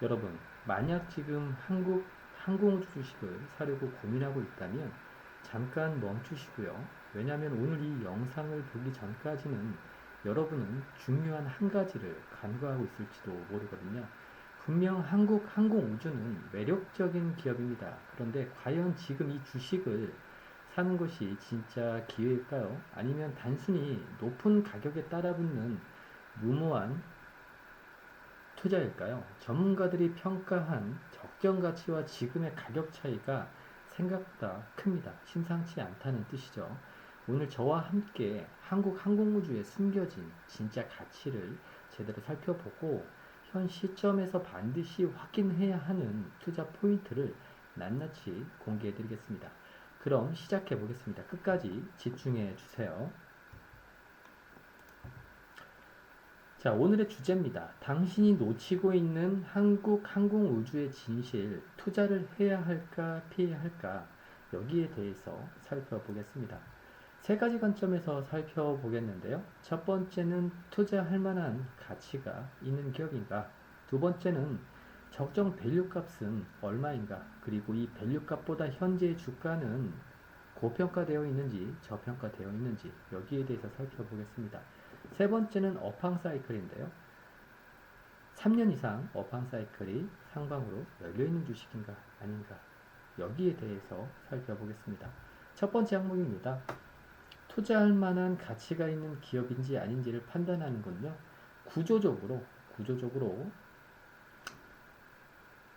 여러분, 만약 지금 한국 항공우주 주식을 사려고 고민하고 있다면 잠깐 멈추시고요. 왜냐하면 오늘 이 영상을 보기 전까지는 여러분은 중요한 한 가지를 간과하고 있을지도 모르거든요. 분명 한국 항공우주는 매력적인 기업입니다. 그런데 과연 지금 이 주식을 사는 것이 진짜 기회일까요? 아니면 단순히 높은 가격에 따라붙는 무모한 투자일까요? 전문가들이 평가한 적정 가치와 지금의 가격 차이가 생각보다 큽니다. 심상치 않다는 뜻이죠. 오늘 저와 함께 한국 항공우주에 숨겨진 진짜 가치를 제대로 살펴보고 현 시점에서 반드시 확인해야 하는 투자 포인트를 낱낱이 공개해 드리겠습니다. 그럼 시작해 보겠습니다. 끝까지 집중해 주세요. 자, 오늘의 주제입니다. 당신이 놓치고 있는 한국 항공우주의 진실, 투자를 해야 할까, 피해야 할까? 여기에 대해서 살펴보겠습니다. 세 가지 관점에서 살펴보겠는데요. 첫 번째는 투자할 만한 가치가 있는 기업인가? 두 번째는 적정 밸류 값은 얼마인가? 그리고 이 밸류 값보다 현재의 주가는 고평가되어 있는지 저평가되어 있는지 여기에 대해서 살펴보겠습니다. 세 번째는 업황 사이클인데요. 3년 이상 업황 사이클이 상방으로 열려있는 주식인가 아닌가 여기에 대해서 살펴보겠습니다. 첫 번째 항목입니다. 투자할 만한 가치가 있는 기업인지 아닌지를 판단하는 건요. 구조적으로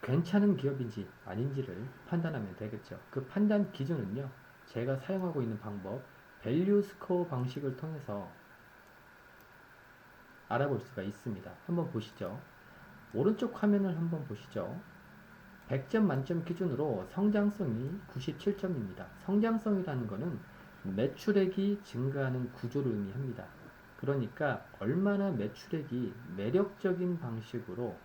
괜찮은 기업인지 아닌지를 판단하면 되겠죠. 그 판단 기준은요. 제가 사용하고 있는 방법 밸류 스코어 방식을 통해서 알아볼 수가 있습니다. 한번 보시죠. 오른쪽 화면을 한번 보시죠. 100점 만점 기준으로 성장성이 97점입니다. 성장성이라는 것은 매출액이 증가하는 구조를 의미합니다. 그러니까 얼마나 매출액이 매력적인 방식으로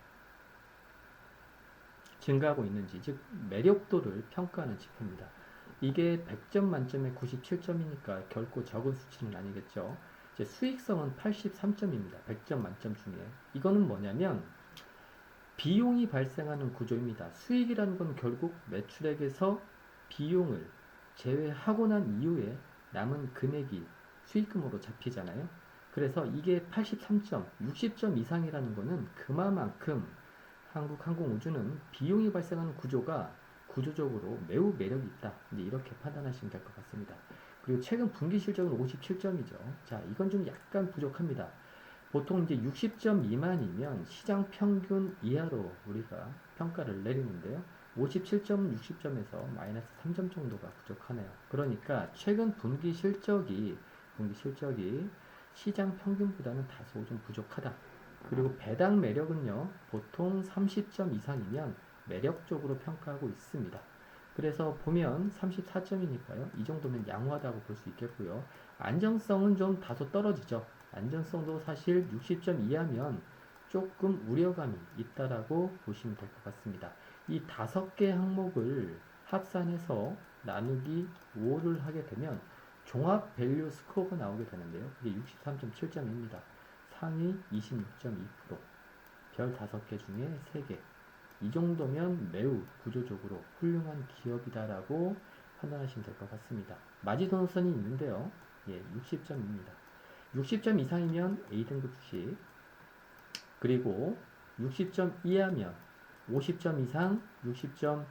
증가하고 있는지, 즉 매력도를 평가하는 지표입니다. 이게 100점 만점에 97점이니까 결코 적은 수치는 아니겠죠. 이제 수익성은 83점입니다. 100점 만점 중에. 이거는 뭐냐면 비용이 발생하는 구조입니다. 수익이라는 건 결국 매출액에서 비용을 제외하고 난 이후에 남은 금액이 수익금으로 잡히잖아요. 그래서 이게 83점, 60점 이상이라는 거는 그만큼 한국항공우주는 비용이 발생하는 구조가 구조적으로 매우 매력이 있다. 이제 이렇게 판단하시면 될 것 같습니다. 그리고 최근 분기 실적은 57점이죠. 자, 이건 좀 약간 부족합니다. 보통 이제 60점 미만이면 시장 평균 이하로 우리가 평가를 내리는데요. 57점, 60점에서 마이너스 3점 정도가 부족하네요. 그러니까 최근 분기 실적이 시장 평균보다는 다소 좀 부족하다. 그리고 배당 매력은요, 보통 30점 이상이면 매력적으로 평가하고 있습니다. 그래서 보면 34점이니까요. 이 정도면 양호하다고 볼 수 있겠고요. 안정성은 좀 다소 떨어지죠. 안정성도 사실 60점 이하면 조금 우려감이 있다라고 보시면 될 것 같습니다. 이 5개 항목을 합산해서 나누기 5를 하게 되면 종합 밸류 스코어가 나오게 되는데요. 그게 63.7점입니다. 상위 26.2%, 별 5개 중에 3개. 이 정도면 매우 구조적으로 훌륭한 기업이다라고 판단하시면 될 것 같습니다. 마지노선이 있는데요. 예, 60점입니다. 60점 이상이면 A등급 주식, 그리고 60점 이하면 50점 이상 60점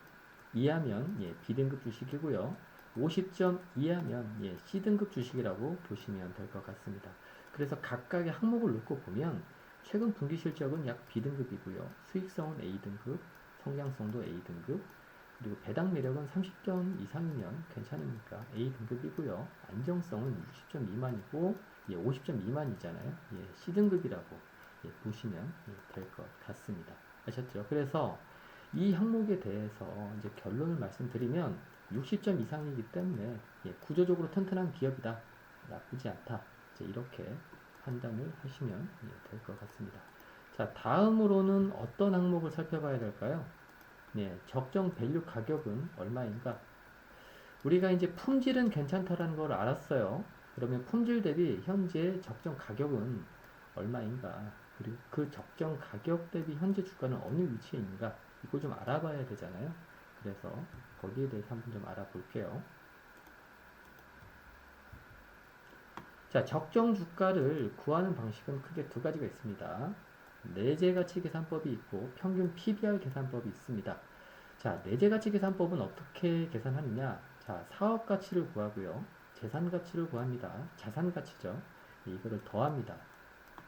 이하면 예, B등급 주식이고요. 50점 이하면 예, C등급 주식이라고 보시면 될 것 같습니다. 그래서 각각의 항목을 놓고 보면 최근 분기 실적은 약 B등급이고요. 수익성은 A등급, 성장성도 A등급, 그리고 배당 매력은 30점 이상이면 괜찮으니까 A등급이고요. 안정성은 60점 미만이고 예, 50점 미만이잖아요. 예, C등급이라고 예, 보시면 예, 될 것 같습니다. 아셨죠? 그래서 이 항목에 대해서 이제 결론을 말씀드리면 60점 이상이기 때문에 예, 구조적으로 튼튼한 기업이다. 나쁘지 않다. 이제 이렇게 판단을 하시면 예, 될 것 같습니다. 자, 다음으로는 어떤 항목을 살펴봐야 될까요? 네, 적정 밸류 가격은 얼마인가? 우리가 이제 품질은 괜찮다라는 걸 알았어요. 그러면 품질 대비 현재 적정 가격은 얼마인가? 그리고 그 적정 가격 대비 현재 주가는 어느 위치에 있는가 이걸 좀 알아봐야 되잖아요. 그래서 거기에 대해서 한번 좀 알아볼게요. 자, 적정 주가를 구하는 방식은 크게 두 가지가 있습니다. 내재가치 계산법이 있고 평균 PBR 계산법이 있습니다. 자, 내재가치 계산법은 어떻게 계산하느냐? 자, 사업 가치를 구하고요. 재산 가치를 구합니다. 자산 가치죠. 이거를 더합니다.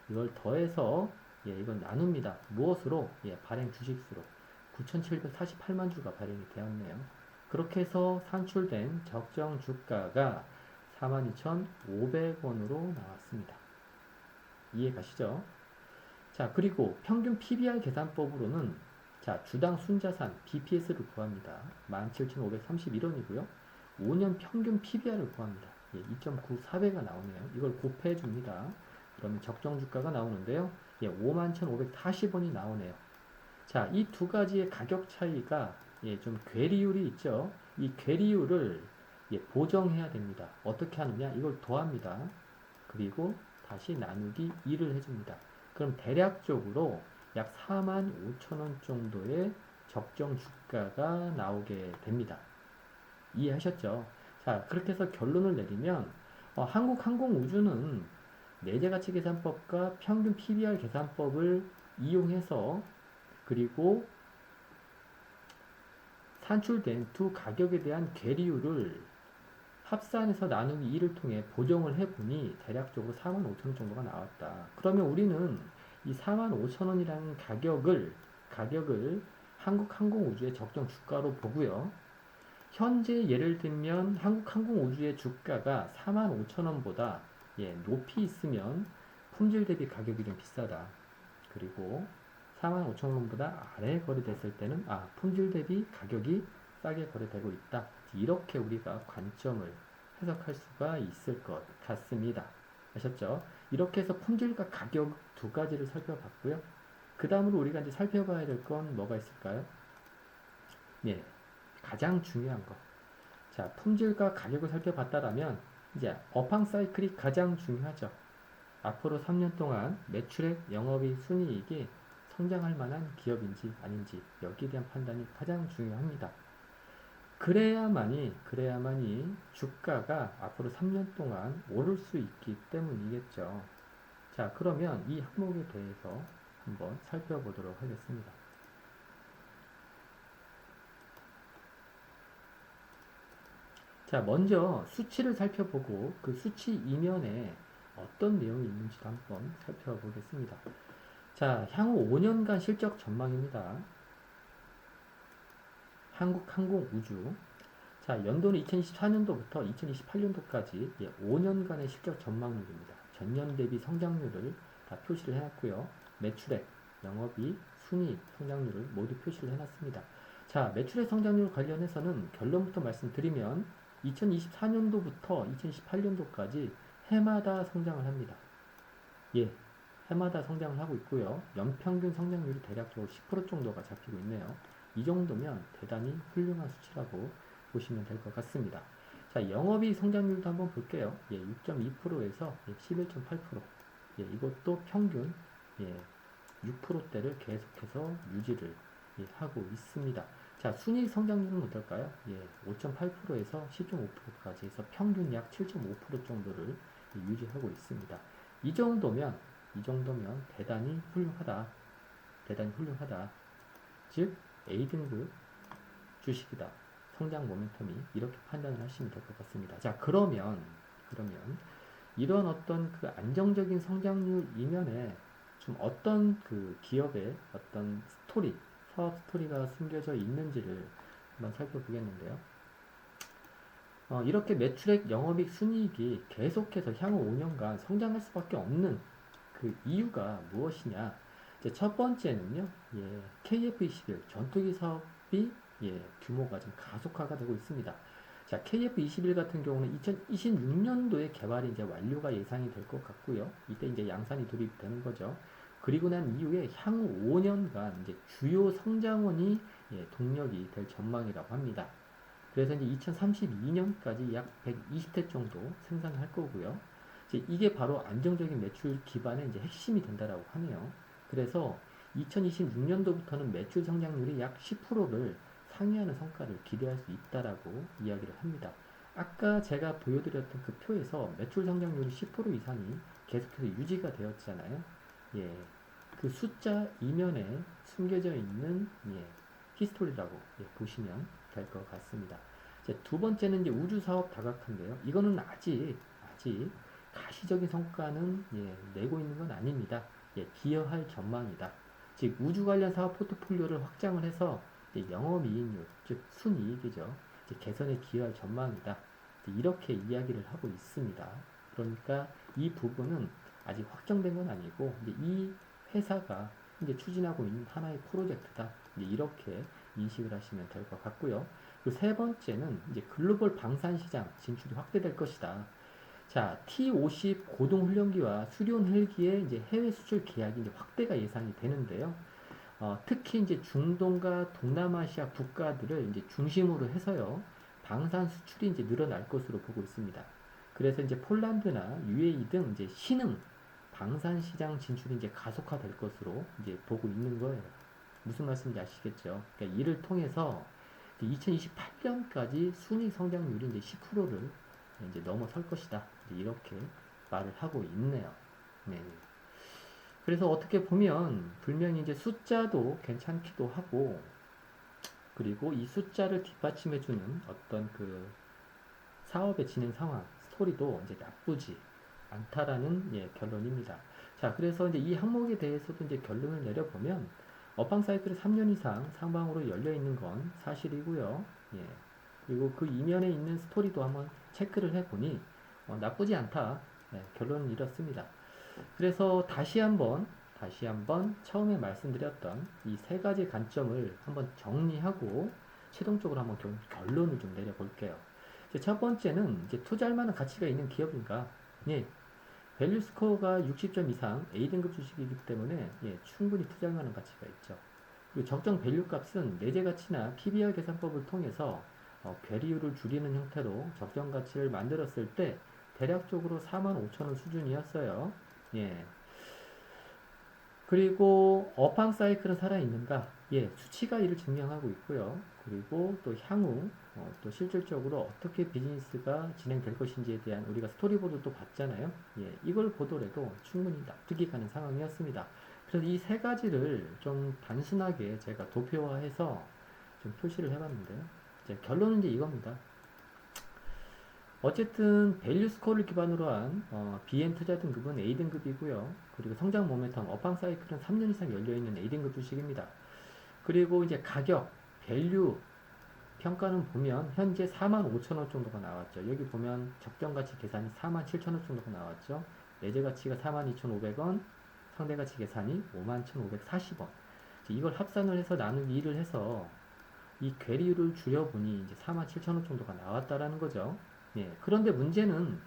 이걸 더해서 이건 나눕니다. 무엇으로? 발행 주식수로 9,748만 주가 발행이 되었네요. 그렇게 해서 산출된 적정 주가가 42,500원으로 나왔습니다. 이해 가시죠? 자, 그리고 평균 PBR 계산법으로는 자, 주당 순자산 BPS를 구합니다. 17,531원이고요. 5년 평균 PBR을 구합니다. 2.94배가 나오네요. 이걸 곱해 줍니다. 그러면 적정 주가가 나오는데요. 51,540원이 나오네요. 자, 이 두 가지의 가격 차이가 좀 괴리율이 있죠. 이 괴리율을 보정해야 됩니다. 어떻게 하느냐? 이걸 더합니다. 그리고 다시 나누기 2를 해줍니다. 그럼 대략적으로 약 45,000원 정도의 적정 주가가 나오게 됩니다. 이해하셨죠? 자, 그렇게 해서 결론을 내리면 한국항공우주는 내재가치 계산법과 평균 PBR 계산법을 이용해서 그리고 산출된 두 가격에 대한 괴리율을 합산해서 나누기 2를 통해 보정을 해보니 대략적으로 45,000원 정도가 나왔다. 그러면 우리는 이 45,000원이라는 가격을 한국항공우주의 적정 주가로 보고요. 현재 예를 들면 한국항공우주의 주가가 45,000원보다 높이 있으면 품질 대비 가격이 좀 비싸다. 그리고 45,000원보다 아래 거래됐을 때는 품질 대비 가격이 싸게 거래되고 있다. 이렇게 우리가 관점을 해석할 수가 있을 것 같습니다. 아셨죠? 이렇게 해서 품질과 가격 두 가지를 살펴봤고요. 그 다음으로 우리가 이제 살펴봐야 될 건 뭐가 있을까요? 가장 중요한 거. 자, 품질과 가격을 살펴봤다라면 이제 업황 사이클이 가장 중요하죠. 앞으로 3년 동안 매출액, 영업이익, 순이익이 성장할 만한 기업인지 아닌지 여기에 대한 판단이 가장 중요합니다. 그래야만이 주가가 앞으로 3년 동안 오를 수 있기 때문이겠죠. 자, 그러면 이 항목에 대해서 한번 살펴보도록 하겠습니다. 자, 먼저 수치를 살펴보고 그 수치 이면에 어떤 내용이 있는지도 한번 살펴보겠습니다. 자, 향후 5년간 실적 전망입니다. 한국항공우주. 자, 연도는 2024년도부터 2028년도까지 5년간의 실적 전망률입니다. 전년 대비 성장률을 다 표시를 해놨고요. 매출액, 영업이익, 순이익 성장률을 모두 표시를 해놨습니다. 자, 매출액 성장률 관련해서는 결론부터 말씀드리면 2024년도부터 2028년도까지 해마다 성장을 합니다. 해마다 성장을 하고 있고요. 연평균 성장률이 대략적으로 10% 정도가 잡히고 있네요. 이 정도면 대단히 훌륭한 수치라고 보시면 될 것 같습니다. 자, 영업이익 성장률도 한번 볼게요. 6.2%에서 11.8%. 이것도 평균 6%대를 계속해서 유지를 하고 있습니다. 자, 순이익 성장률은 어떨까요? 5.8%에서 10.5%까지 해서 평균 약 7.5% 정도를 유지하고 있습니다. 이 정도면 대단히 훌륭하다. 즉 A등급 주식이다. 성장 모멘텀이 이렇게 판단을 하시면 될 것 같습니다. 자, 그러면 이런 어떤 그 안정적인 성장률 이면에 좀 어떤 그 기업의 어떤 사업 스토리가 숨겨져 있는지를 한번 살펴보겠는데요. 이렇게 매출액, 영업이익, 순이익이 계속해서 향후 5년간 성장할 수밖에 없는 그 이유가 무엇이냐? 이제 첫 번째는요, KF21 전투기 사업이 규모가 좀 가속화가 되고 있습니다. 자, KF21 같은 경우는 2026년도에 개발이 이제 완료가 예상이 될 것 같고요. 이때 이제 양산이 돌입되는 거죠. 그리고 난 이후에 향후 5년간 이제 주요 성장원이 동력이 될 전망이라고 합니다. 그래서 이제 2032년까지 약 120대 정도 생산할 거고요. 이제 이게 바로 안정적인 매출 기반의 이제 핵심이 된다라고 하네요. 그래서 2026년도부터는 매출 성장률이 약 10%를 상회하는 성과를 기대할 수 있다라고 이야기를 합니다. 아까 제가 보여드렸던 그 표에서 매출 성장률이 10% 이상이 계속해서 유지가 되었잖아요. 예, 그 숫자 이면에 숨겨져 있는 히스토리라고 보시면 될 것 같습니다. 이제 두 번째는 이제 우주 사업 다각화인데요. 이거는 아직 가시적인 성과는 내고 있는 건 아닙니다. 기여할 전망이다. 즉 우주 관련 사업 포트폴리오를 확장을 해서 영업이익률, 즉 순이익이죠. 개선에 기여할 전망이다. 이렇게 이야기를 하고 있습니다. 그러니까 이 부분은 아직 확정된 건 아니고 이 회사가 이제 추진하고 있는 하나의 프로젝트다. 이렇게 인식을 하시면 될 것 같고요. 그리고 세 번째는 이제 글로벌 방산 시장 진출이 확대될 것이다. 자, T50 고동 훈련기와 수리온 헬기의 이제 해외 수출 계약이 이제 확대가 예상이 되는데요. 특히 이제 중동과 동남아시아 국가들을 이제 중심으로 해서요, 방산 수출이 이제 늘어날 것으로 보고 있습니다. 그래서 이제 폴란드나 UAE 등 이제 신흥 방산 시장 진출이 이제 가속화될 것으로 이제 보고 있는 거예요. 무슨 말씀인지 아시겠죠? 그러니까 이를 통해서 2028년까지 순위 성장률이 이제 10%를 이제 넘어설 것이다. 이제 이렇게 말을 하고 있네요. 네. 그래서 어떻게 보면 분명히 이제 숫자도 괜찮기도 하고, 그리고 이 숫자를 뒷받침해주는 어떤 그 사업의 진행 상황, 스토리도 이제 나쁘지 않다라는 결론입니다. 자, 그래서 이제 이 항목에 대해서도 이제 결론을 내려보면 업황 사이클이 3년 이상 상방으로 열려 있는 건 사실이고요. 그리고 그 이면에 있는 스토리도 한번 체크를 해보니 나쁘지 않다. 결론은 이렇습니다. 그래서 다시 한번 처음에 말씀드렸던 이 세 가지 관점을 한번 정리하고 최종적으로 한번 결론을 좀 내려볼게요. 첫 번째는 이제 투자할 만한 가치가 있는 기업인가? 밸류 스코어가 60점 이상 A등급 주식이기 때문에 충분히 투자할 만한 가치가 있죠. 그리고 적정 밸류 값은 내재 가치나 PBR 계산법을 통해서 괴리율을 줄이는 형태로 적정 가치를 만들었을 때 대략적으로 45,000원 수준이었어요. 그리고 업황 사이클은 살아있는가? 수치가 이를 증명하고 있고요. 그리고 또 향후 또 실질적으로 어떻게 비즈니스가 진행될 것인지에 대한 우리가 스토리보드도 봤잖아요. 이걸 보더라도 충분히 납득이 가는 상황이었습니다. 그래서 이 세 가지를 좀 단순하게 제가 도표화해서 좀 표시를 해봤는데요. 이제 결론은 이제 이겁니다. 어쨌든 밸류 스코어를 기반으로 한 BM 투자 등급은 A등급이고요. 그리고 성장 모멘텀, 업황 사이클은 3년 이상 열려있는 A등급 주식입니다. 그리고 이제 가격, 밸류 평가는 보면 현재 45,000원 정도가 나왔죠. 여기 보면 적정가치 계산이 47,000원 정도가 나왔죠. 내재가치가 42,500원, 상대가치 계산이 51,540원. 이걸 합산을 해서 나누기 2를 해서 이 괴리율을 줄여보니 이제 47,000원 정도가 나왔다라는 거죠. 그런데 문제는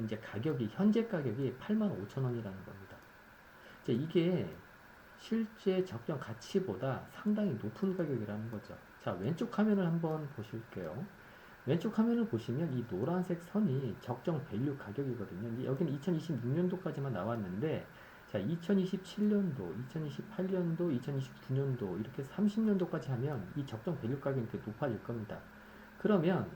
이제 가격이, 현재 가격이 85,000원이라는 겁니다. 이게 실제 적정 가치보다 상당히 높은 가격이라는 거죠. 자, 왼쪽 화면을 한번 보실게요. 왼쪽 화면을 보시면 이 노란색 선이 적정 밸류 가격이거든요. 여기는 2026년도까지만 나왔는데, 자, 2027년도, 2028년도, 2029년도 이렇게 30년도까지 하면 이 적정 밸류 가격이 이렇게 높아질 겁니다. 그러면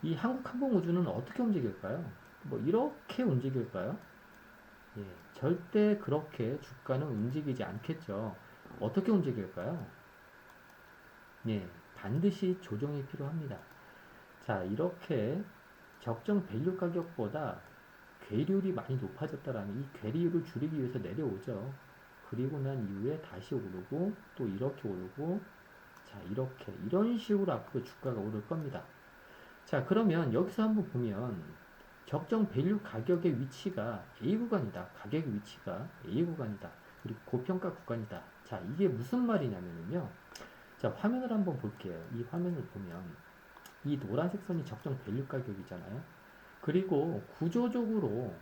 이 한국항공우주는 어떻게 움직일까요? 뭐 이렇게 움직일까요? 절대 그렇게 주가는 움직이지 않겠죠. 어떻게 움직일까요? 반드시 조정이 필요합니다. 자, 이렇게 적정 밸류 가격보다 괴리율이 많이 높아졌다라는 이 괴리율을 줄이기 위해서 내려오죠. 그리고 난 이후에 다시 오르고 또 이렇게 오르고, 자, 이런 식으로 앞으로 주가가 오를 겁니다. 자, 그러면 여기서 한번 보면 적정 밸류 가격의 위치가 A 구간이다. 가격의 위치가 A 구간이다. 그리고 고평가 구간이다. 자, 이게 무슨 말이냐면요. 자, 화면을 한번 볼게요. 이 화면을 보면 이 노란색 선이 적정 밸류 가격이잖아요. 그리고 구조적으로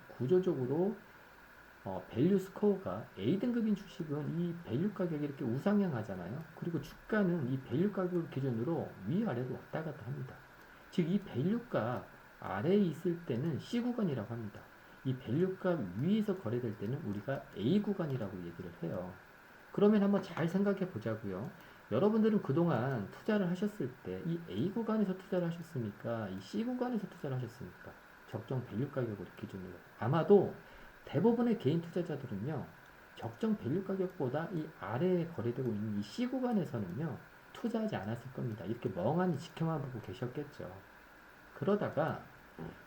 밸류 스코어가 A등급인 주식은 이 밸류 가격이 이렇게 우상향하잖아요. 그리고 주가는 이 밸류 가격을 기준으로 위아래로 왔다 갔다 합니다. 즉 이 밸류가 아래에 있을 때는 C 구간이라고 합니다. 이 밸류값 위에서 거래될 때는 우리가 A 구간이라고 얘기를 해요. 그러면 한번 잘 생각해 보자고요. 여러분들은 그동안 투자를 하셨을 때 이 A 구간에서 투자를 하셨습니까? 이 C 구간에서 투자를 하셨습니까? 적정 밸류 가격으로 기준으로. 아마도 대부분의 개인 투자자들은요. 적정 밸류 가격보다 이 아래에 거래되고 있는 이 C 구간에서는요. 투자하지 않았을 겁니다. 이렇게 멍하니 지켜만 보고 계셨겠죠. 그러다가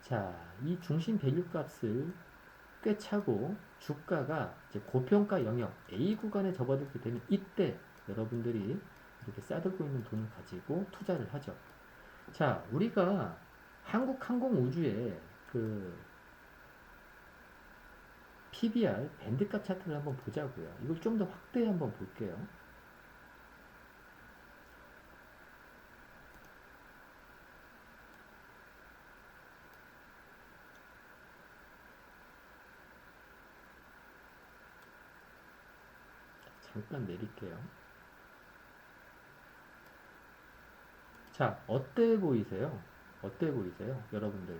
자, 이 중심 밸류 값을 꿰차고 주가가 이제 고평가 영역 A 구간에 접어들게 되면 이때 여러분들이 이렇게 싸들고 있는 돈을 가지고 투자를 하죠. 자, 우리가 한국항공우주의 그 PBR 밴드값 차트를 한번 보자고요. 이걸 좀 더 확대해 한번 볼게요. 잠깐 내릴게요. 자, 어때 보이세요? 어때 보이세요? 여러분들.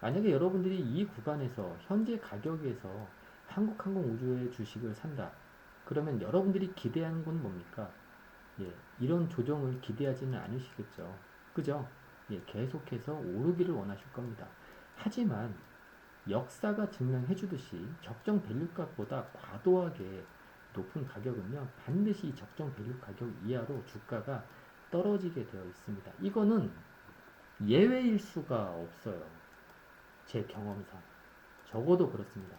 만약에 여러분들이 이 구간에서 현재 가격에서 한국항공우주의 주식을 산다. 그러면 여러분들이 기대한 건 뭡니까? 예, 이런 조정을 기대하지는 않으시겠죠. 그죠? 예, 계속해서 오르기를 원하실 겁니다. 하지만 역사가 증명해 주듯이 적정 밸류값보다 과도하게 높은 가격은요, 반드시 적정 밸류 가격 이하로 주가가 떨어지게 되어 있습니다. 이거는 예외일 수가 없어요. 제 경험상. 적어도 그렇습니다.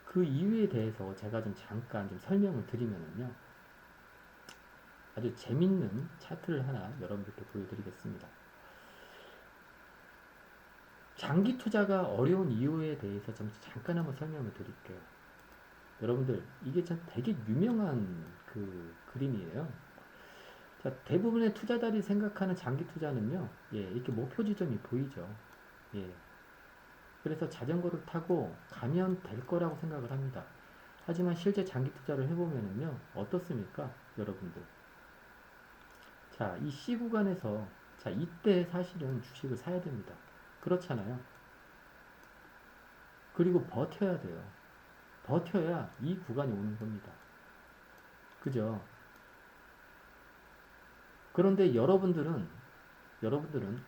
그 이유에 대해서 제가 좀 잠깐 좀 설명을 드리면요. 아주 재밌는 차트를 하나 여러분들께 보여드리겠습니다. 장기 투자가 어려운 이유에 대해서 좀 잠깐 한번 설명을 드릴게요. 여러분들, 이게 참 되게 유명한 그 그림이에요. 자, 대부분의 투자자들이 생각하는 장기 투자는요, 예, 이렇게 목표 지점이 보이죠. 예. 그래서 자전거를 타고 가면 될 거라고 생각을 합니다. 하지만 실제 장기 투자를 해보면요, 어떻습니까? 여러분들. 자, 이 C 구간에서, 자, 이때 사실은 주식을 사야 됩니다. 그렇잖아요. 그리고 버텨야 돼요. 버텨야 이 구간이 오는 겁니다. 그죠? 그런데 여러분들은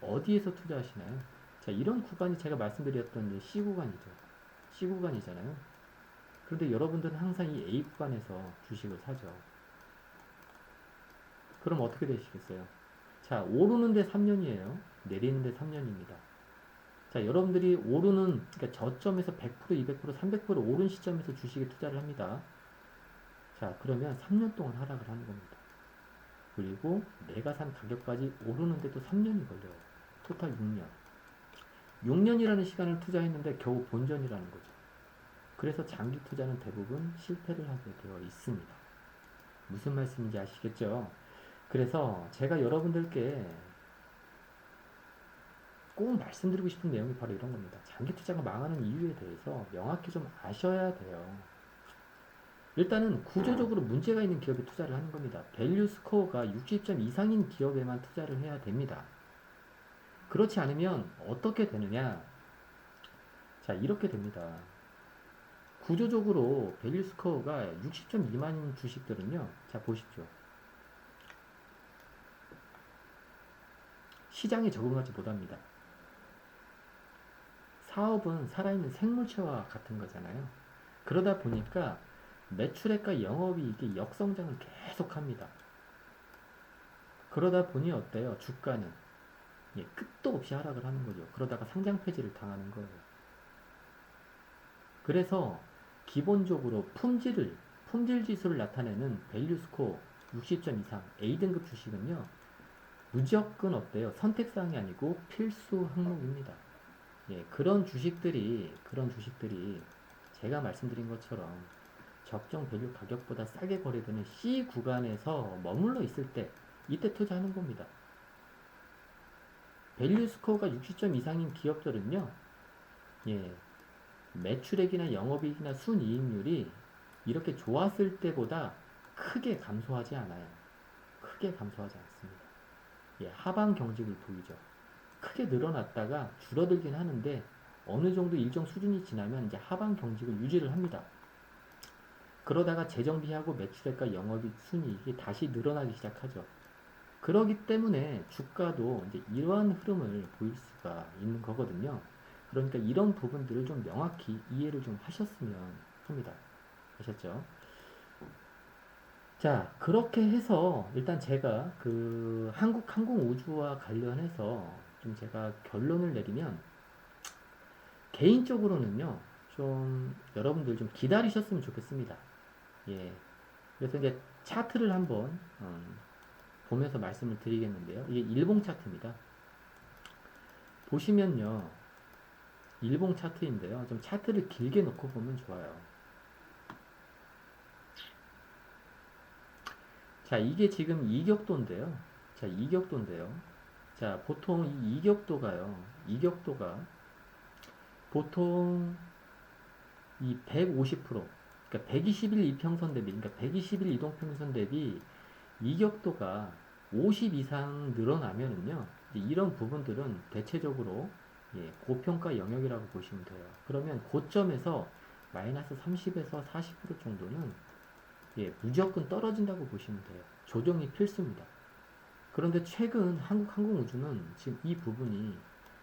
어디에서 투자하시나요? 자, 이런 구간이 제가 말씀드렸던 C 구간이죠. C 구간이잖아요. 그런데 여러분들은 항상 이 A 구간에서 주식을 사죠. 그럼 어떻게 되시겠어요? 자, 오르는데 3년이에요. 내리는데 3년입니다. 자, 여러분들이 오르는, 그러니까 저점에서 100%, 200%, 300% 오른 시점에서 주식에 투자를 합니다. 자, 그러면 3년 동안 하락을 하는 겁니다. 그리고 내가 산 가격까지 오르는데 또 3년이 걸려요. 토탈 6년. 6년이라는 시간을 투자했는데 겨우 본전이라는 거죠. 그래서 장기 투자는 대부분 실패를 하게 되어 있습니다. 무슨 말씀인지 아시겠죠? 그래서 제가 여러분들께 꼭 말씀드리고 싶은 내용이 바로 이런 겁니다. 장기 투자가 망하는 이유에 대해서 명확히 좀 아셔야 돼요. 일단은 구조적으로 문제가 있는 기업에 투자를 하는 겁니다. 밸류 스코어가 60점 이상인 기업에만 투자를 해야 됩니다. 그렇지 않으면 어떻게 되느냐? 자, 이렇게 됩니다. 구조적으로 밸류 스코어가 60점 미만인 주식들은요. 자, 보십시오. 시장에 적응하지 못합니다. 사업은 살아있는 생물체와 같은 거잖아요. 그러다 보니까 매출액과 영업이익이 역성장을 계속합니다. 그러다 보니 어때요? 주가는 예, 끝도 없이 하락을 하는 거죠. 그러다가 상장 폐지를 당하는 거예요. 그래서 기본적으로 품질 지수를 나타내는 밸류 스코어 60점 이상 A등급 주식은요. 무조건 어때요? 선택사항이 아니고 필수 항목입니다. 예, 그런 주식들이 제가 말씀드린 것처럼 적정 밸류 가격보다 싸게 거래되는 C 구간에서 머물러 있을 때 이때 투자하는 겁니다. 밸류 스코어가 60점 이상인 기업들은요. 예, 매출액이나 영업이익이나 순이익률이 이렇게 좋았을 때보다 크게 감소하지 않아요. 크게 감소하지 않습니다. 예, 하방 경직을 보이죠. 크게 늘어났다가 줄어들긴 하는데 어느 정도 일정 수준이 지나면 이제 하방 경직을 유지를 합니다. 그러다가 재정비하고 매출액과 영업이익 순이익이 다시 늘어나기 시작하죠. 그러기 때문에 주가도 이제 이러한 흐름을 보일 수가 있는 거거든요. 그러니까 이런 부분들을 좀 명확히 이해를 좀 하셨으면 합니다. 아셨죠? 자, 그렇게 해서 일단 제가 그 한국항공우주와 관련해서 좀 제가 결론을 내리면 개인적으로는요, 좀 여러분들 좀 기다리셨으면 좋겠습니다. 예. 그래서 이제 차트를 한번 보면서 말씀을 드리겠는데요. 이게 일봉 차트입니다. 보시면요, 일봉 차트인데요. 좀 차트를 길게 놓고 보면 좋아요. 자, 이게 지금 이격도인데요. 자, 이격도인데요. 자, 보통 이 이격도가요. 이격도가 보통 이 150%, 그러니까 120일 이평선 대비, 그러니까 120일 이동평균선 대비 이격도가 50 이상 늘어나면은요, 이런 부분들은 대체적으로 예, 고평가 영역이라고 보시면 돼요. 그러면 고점에서 마이너스 30에서 40% 정도는 예, 무조건 떨어진다고 보시면 돼요. 조정이 필수입니다. 그런데 최근 한국항공우주는 지금 이 부분이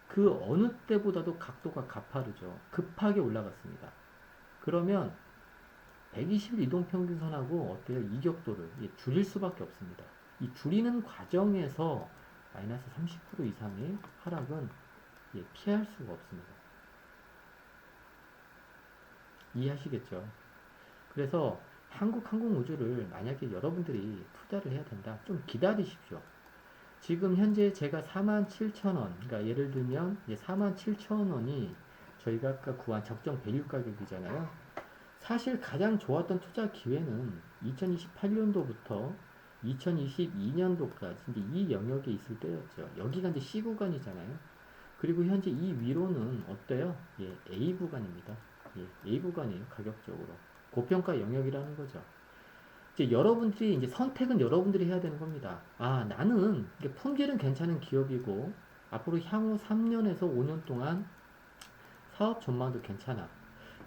그 어느 때보다도 각도가 가파르죠. 급하게 올라갔습니다. 그러면 120일 이동평균선하고 어때요? 이격도를 줄일 수밖에 없습니다. 이 줄이는 과정에서 마이너스 30% 이상의 하락은 피할 수가 없습니다. 이해하시겠죠? 그래서 한국항공우주를 만약에 여러분들이 투자를 해야 된다. 좀 기다리십시오. 지금 현재 제가 47,000원, 그러니까 예를 들면 47,000원이 저희가 아까 구한 적정 밸류 가격이잖아요. 사실 가장 좋았던 투자 기회는 2028년도부터 2022년도까지 이 영역에 있을 때였죠. 여기가 이제 C 구간이잖아요. 그리고 현재 이 위로는 어때요? 예, A 구간입니다. 예, A 구간이에요. 가격적으로. 고평가 영역이라는 거죠. 이제 여러분들이 이제 선택은 여러분들이 해야 되는 겁니다. 아, 나는 품질은 괜찮은 기업이고 앞으로 향후 3년에서 5년 동안 사업 전망도 괜찮아.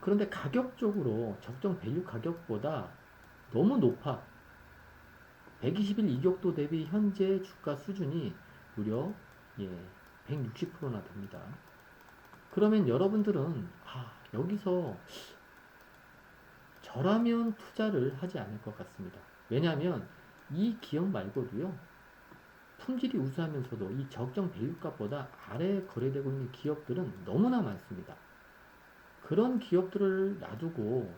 그런데 가격적으로 적정 밸류 가격보다 너무 높아. 120일 이격도 대비 현재 주가 수준이 무려 160%나 됩니다. 그러면 여러분들은 여기서 저라면 투자를 하지 않을 것 같습니다. 왜냐하면 이 기업 말고도요. 품질이 우수하면서도 이 적정 밸류값보다 아래에 거래되고 있는 기업들은 너무나 많습니다. 그런 기업들을 놔두고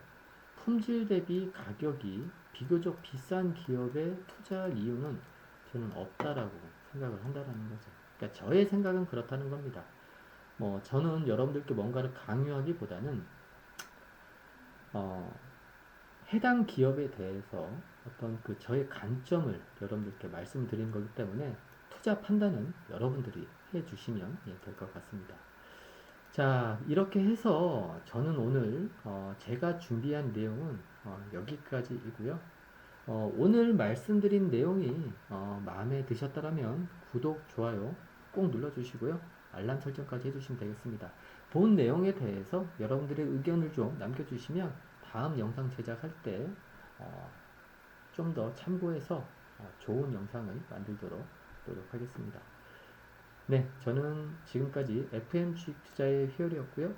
품질 대비 가격이 비교적 비싼 기업에 투자할 이유는 저는 없다라고 생각을 한다는 거죠. 그러니까 저의 생각은 그렇다는 겁니다. 저는 여러분들께 뭔가를 강요하기보다는 해당 기업에 대해서 어떤 그 저의 관점을 여러분들께 말씀드린 거기 때문에 투자 판단은 여러분들이 해주시면 될 것 같습니다. 자, 이렇게 해서 저는 오늘 제가 준비한 내용은 여기까지이고요. 오늘 말씀드린 내용이 마음에 드셨다면 구독, 좋아요 꼭 눌러주시고요. 알람 설정까지 해주시면 되겠습니다. 본 내용에 대해서 여러분들의 의견을 좀 남겨주시면 다음 영상 제작할 때 좀 더 참고해서 좋은 영상을 만들도록 노력하겠습니다. 네, 저는 지금까지 FM 주식 투자의 휘열이었고요.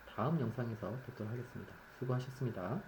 다음 영상에서 뵙도록 하겠습니다. 수고하셨습니다.